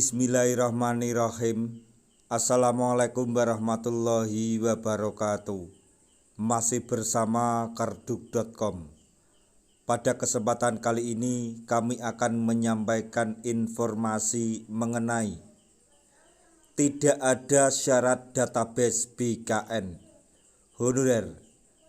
Bismillahirrahmanirrahim. Assalamualaikum warahmatullahi wabarakatuh. Masih bersama karduk.com. Pada kesempatan kali ini kami akan menyampaikan informasi mengenai tidak ada syarat database BKN, honorer,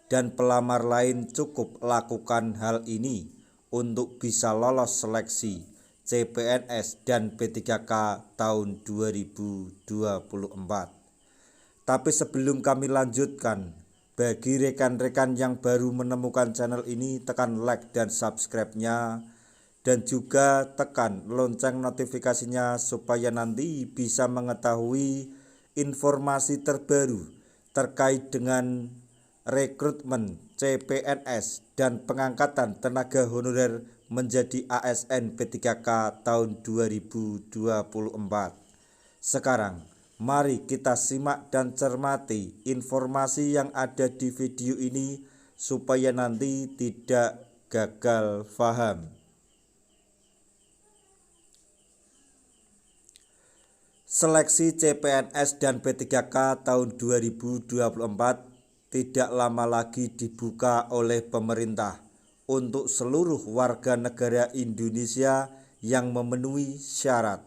dan pelamar lain cukup lakukan hal ini untuk bisa lolos seleksi CPNS dan P3K tahun 2024. Tapi sebelum kami lanjutkan, bagi rekan-rekan yang baru menemukan channel ini, tekan like dan subscribe-nya, dan juga tekan lonceng notifikasinya supaya nanti bisa mengetahui informasi terbaru terkait dengan rekrutmen CPNS dan pengangkatan tenaga honorer menjadi ASN P3K tahun 2024. Sekarang mari kita simak dan cermati informasi yang ada di video ini supaya nanti tidak gagal paham. Seleksi CPNS dan P3K tahun 2024 tidak lama lagi dibuka oleh pemerintah untuk seluruh warga negara Indonesia yang memenuhi syarat.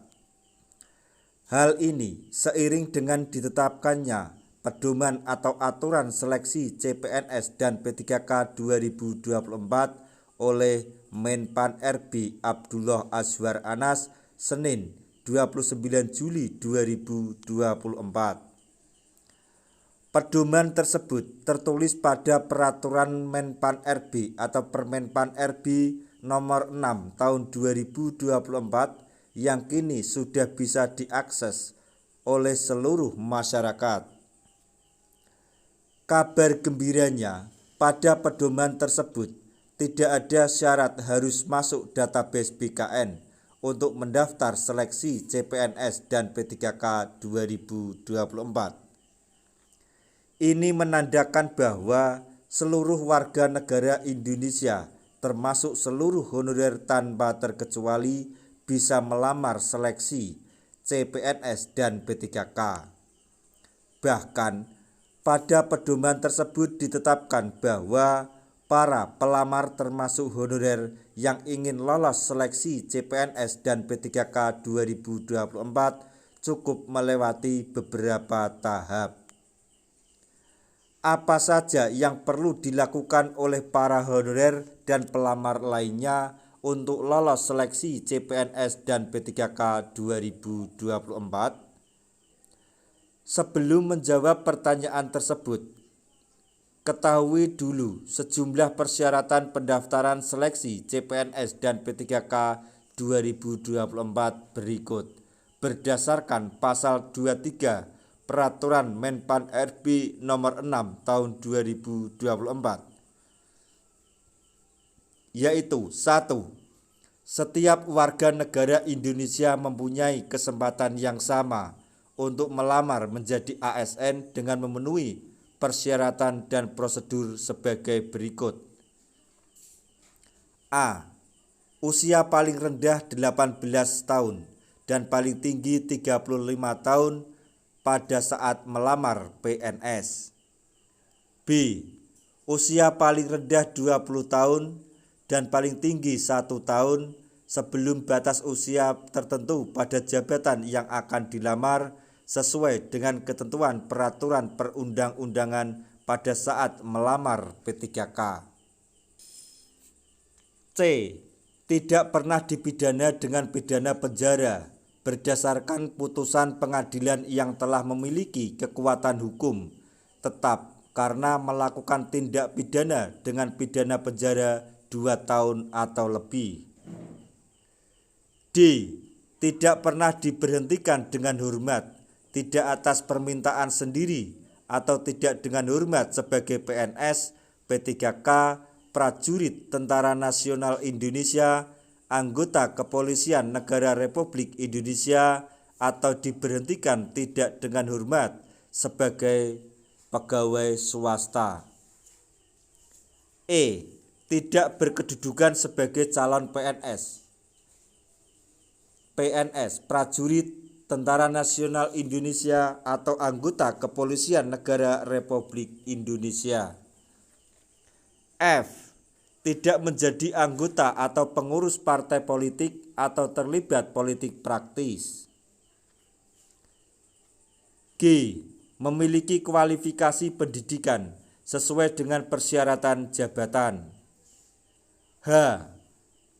Hal ini seiring dengan ditetapkannya pedoman atau aturan seleksi CPNS dan P3K 2024 oleh Menpan RB Abdullah Azwar Anas Senin 29 Juli 2024. Pedoman tersebut tertulis pada Peraturan Menpan RB atau Permenpan RB nomor 6 tahun 2024 yang kini sudah bisa diakses oleh seluruh masyarakat. Kabar gembiranya, pada pedoman tersebut tidak ada syarat harus masuk database BKN untuk mendaftar seleksi CPNS dan P3K 2024. Ini menandakan bahwa seluruh warga negara Indonesia termasuk seluruh honorer tanpa terkecuali bisa melamar seleksi CPNS dan P3K. Bahkan pada pedoman tersebut ditetapkan bahwa para pelamar termasuk honorer yang ingin lolos seleksi CPNS dan P3K 2024 cukup melewati beberapa tahap. Apa saja yang perlu dilakukan oleh para honorer dan pelamar lainnya untuk lolos seleksi CPNS dan P3K 2024? Sebelum menjawab pertanyaan tersebut, ketahui dulu sejumlah persyaratan pendaftaran seleksi CPNS dan P3K 2024 berikut berdasarkan pasal 23 Peraturan Menpan RB nomor 6 tahun 2024, yaitu 1. Setiap warga negara Indonesia mempunyai kesempatan yang sama untuk melamar menjadi ASN dengan memenuhi persyaratan dan prosedur sebagai berikut. A. Usia paling rendah 18 tahun dan paling tinggi 35 tahun pada saat melamar PNS. B. Usia paling rendah 20 tahun dan paling tinggi 1 tahun sebelum batas usia tertentu pada jabatan yang akan dilamar sesuai dengan ketentuan peraturan perundang-undangan pada saat melamar P3K. C. Tidak pernah dipidana dengan pidana penjara berdasarkan putusan pengadilan yang telah memiliki kekuatan hukum tetap karena melakukan tindak pidana dengan pidana penjara 2 tahun atau lebih. D. Tidak pernah diberhentikan dengan hormat, tidak atas permintaan sendiri atau tidak dengan hormat sebagai PNS, P3K, prajurit Tentara Nasional Indonesia, anggota Kepolisian Negara Republik Indonesia, atau diberhentikan tidak dengan hormat sebagai pegawai swasta. E. Tidak berkedudukan sebagai calon PNS, prajurit Tentara Nasional Indonesia atau anggota Kepolisian Negara Republik Indonesia. F. Tidak menjadi anggota atau pengurus partai politik atau terlibat politik praktis. G. Memiliki kualifikasi pendidikan sesuai dengan persyaratan jabatan. H.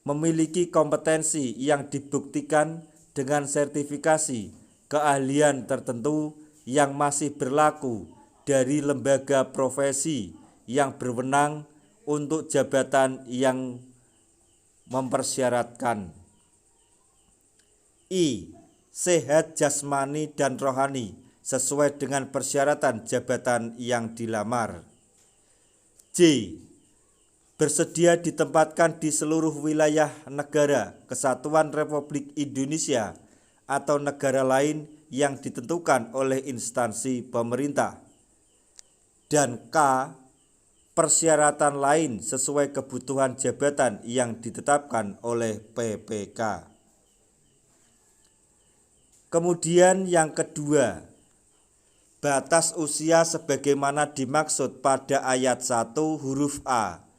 Memiliki kompetensi yang dibuktikan dengan sertifikasi keahlian tertentu yang masih berlaku dari lembaga profesi yang berwenang untuk jabatan yang mempersyaratkan. I. Sehat jasmani dan rohani sesuai dengan persyaratan jabatan yang dilamar. J. Bersedia ditempatkan di seluruh wilayah negara Kesatuan Republik Indonesia atau negara lain yang ditentukan oleh instansi pemerintah. Dan K. Persyaratan lain sesuai kebutuhan jabatan yang ditetapkan oleh PPK. Kemudian yang kedua, batas usia sebagaimana dimaksud pada ayat 1 huruf A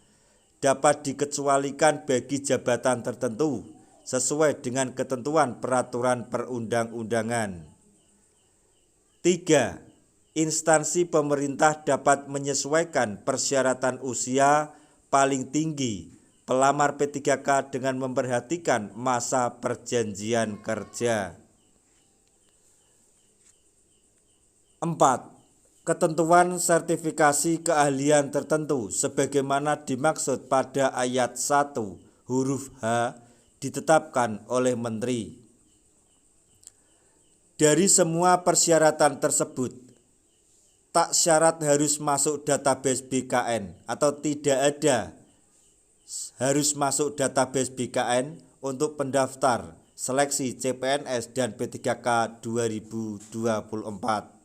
dapat dikecualikan bagi jabatan tertentu sesuai dengan ketentuan peraturan perundang-undangan. 3. Instansi pemerintah dapat menyesuaikan persyaratan usia paling tinggi pelamar P3K dengan memperhatikan masa perjanjian kerja. 4. Ketentuan sertifikasi keahlian tertentu sebagaimana dimaksud pada ayat 1 huruf H ditetapkan oleh Menteri. Dari semua persyaratan tersebut, tak syarat harus masuk database BKN atau tidak ada harus masuk database BKN untuk pendaftar seleksi CPNS dan P3K 2024.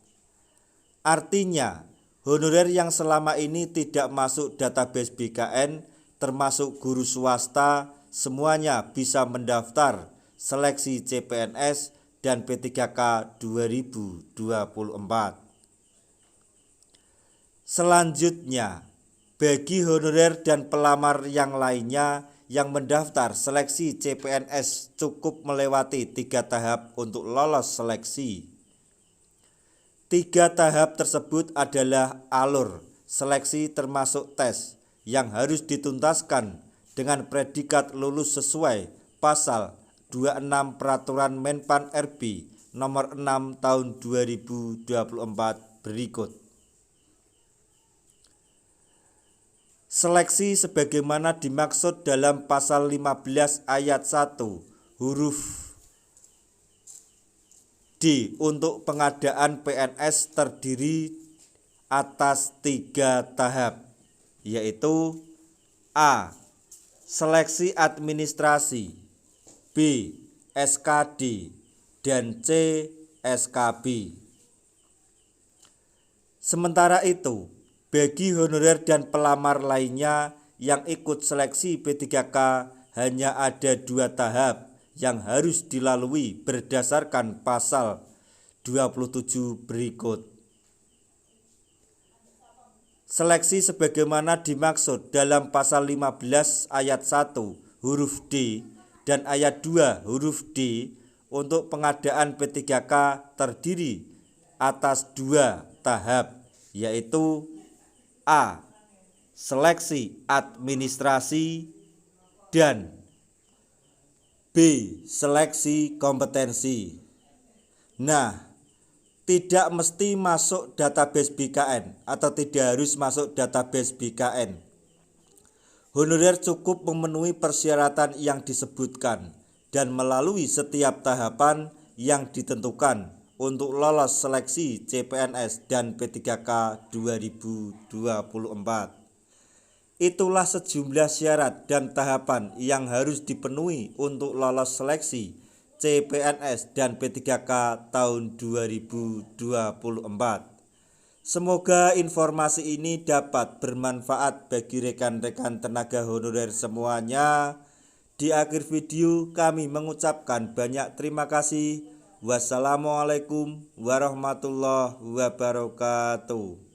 Artinya, honorer yang selama ini tidak masuk database BKN termasuk guru swasta semuanya bisa mendaftar seleksi CPNS dan P3K 2024. Selanjutnya, bagi honorer dan pelamar yang lainnya yang mendaftar seleksi CPNS cukup melewati 3 tahap untuk lolos seleksi. 3 tahap tersebut adalah alur seleksi termasuk tes yang harus dituntaskan dengan predikat lulus sesuai pasal 26 Peraturan Menpan RB nomor 6 tahun 2024 berikut. Seleksi sebagaimana dimaksud dalam pasal 15 ayat 1 huruf D untuk pengadaan PNS terdiri atas 3 tahap, yaitu A. Seleksi administrasi, B. SKD, dan C. SKB. Sementara itu, bagi honorer dan pelamar lainnya yang ikut seleksi P3K hanya ada 2 tahap yang harus dilalui berdasarkan pasal 27 berikut. Seleksi sebagaimana dimaksud dalam pasal 15 ayat 1 huruf D dan ayat 2 huruf D untuk pengadaan P3K terdiri atas 2 tahap, yaitu A. Seleksi administrasi dan B. Seleksi kompetensi. Nah, tidak mesti masuk database BKN atau tidak harus masuk database BKN. Honorer cukup memenuhi persyaratan yang disebutkan dan melalui setiap tahapan yang ditentukan untuk lolos seleksi CPNS dan P3K 2024. Itulah sejumlah syarat dan tahapan yang harus dipenuhi untuk lolos seleksi CPNS dan P3K tahun 2024. Semoga informasi ini dapat bermanfaat bagi rekan-rekan tenaga honorer semuanya. Di akhir video kami mengucapkan banyak terima kasih. Wassalamualaikum warahmatullahi wabarakatuh.